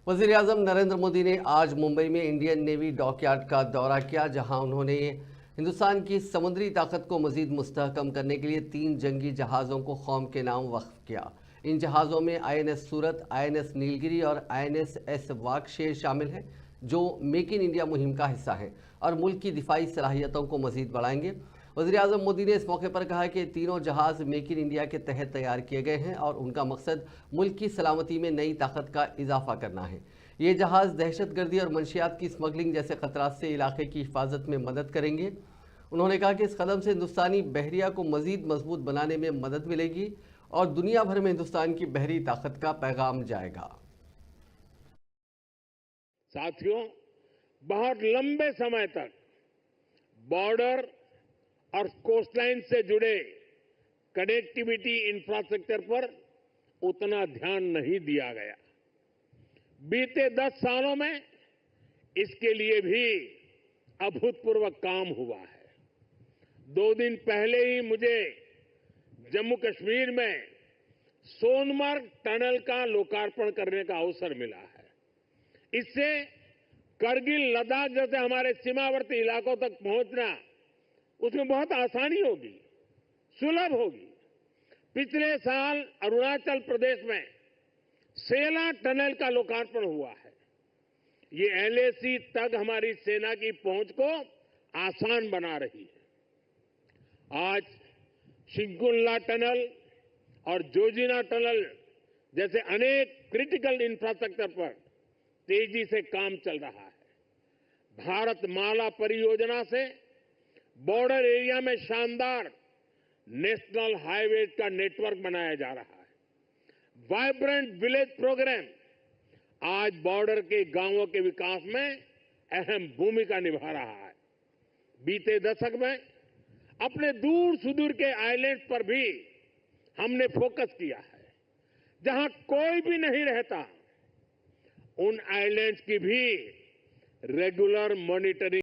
वज़ीर-ए-आज़म नरेंद्र मोदी ने आज मुंबई में इंडियन नेवी डॉकयार्ड का दौरा किया, जहां उन्होंने हिंदुस्तान की समुद्री ताकत को मजीद मुस्तहकम करने के लिए 3 जंगी जहाज़ों को कौम के नाम वक्फ किया। इन जहाज़ों में INS सूरत, INS नीलगिरी और INS एस वाकशेर शामिल हैं, जो मेक इन इंडिया मुहिम का हिस्सा हैं और मुल्क की दिफाई सलाहियतों को मजीद बढ़ाएंगे। वज़ीर-ए-आज़म मोदी ने इस मौके पर कहा कि तीनों जहाज़ मेक इन इंडिया के तहत तैयार किए गए हैं और उनका मकसद मुल्क की सलामती में नई ताकत का इजाफा करना है। ये जहाज़ दहशतगर्दी और मंशियात की स्मगलिंग जैसे खतरात से इलाके की हिफाजत में मदद करेंगे। उन्होंने कहा कि इस कदम से हिंदुस्तानी बहरिया को मजीद मजबूत बनाने में मदद मिलेगी और दुनिया भर में हिंदुस्तान की बहरी ताकत का पैगाम जाएगा। साथियों, बहुत लंबे समय तक बॉर्डर और कोस्टलाइन से जुड़े कनेक्टिविटी इंफ्रास्ट्रक्चर पर उतना ध्यान नहीं दिया गया। बीते 10 सालों में इसके लिए भी अभूतपूर्व काम हुआ है। 2 दिन पहले ही मुझे जम्मू कश्मीर में सोनमर्ग टनल का लोकार्पण करने का अवसर मिला है। इससे करगिल, लद्दाख जैसे हमारे सीमावर्ती इलाकों तक पहुंचना, उसमें बहुत आसानी होगी, सुलभ होगी। पिछले साल अरुणाचल प्रदेश में सेला टनल का लोकार्पण हुआ है। ये LAC तक हमारी सेना की पहुंच को आसान बना रही है। आज शिंकुल्ला टनल और जोजिना टनल जैसे अनेक क्रिटिकल इंफ्रास्ट्रक्चर पर तेजी से काम चल रहा है। भारत माला परियोजना से बॉर्डर एरिया में शानदार नेशनल हाईवे का नेटवर्क बनाया जा रहा है। वाइब्रेंट विलेज प्रोग्राम आज बॉर्डर के गांवों के विकास में अहम भूमिका निभा रहा है। बीते दशक में अपने दूर सुदूर के आइलैंड पर भी हमने फोकस किया है। जहां कोई भी नहीं रहता, उन आइलैंड्स की भी रेगुलर मॉनिटरिंग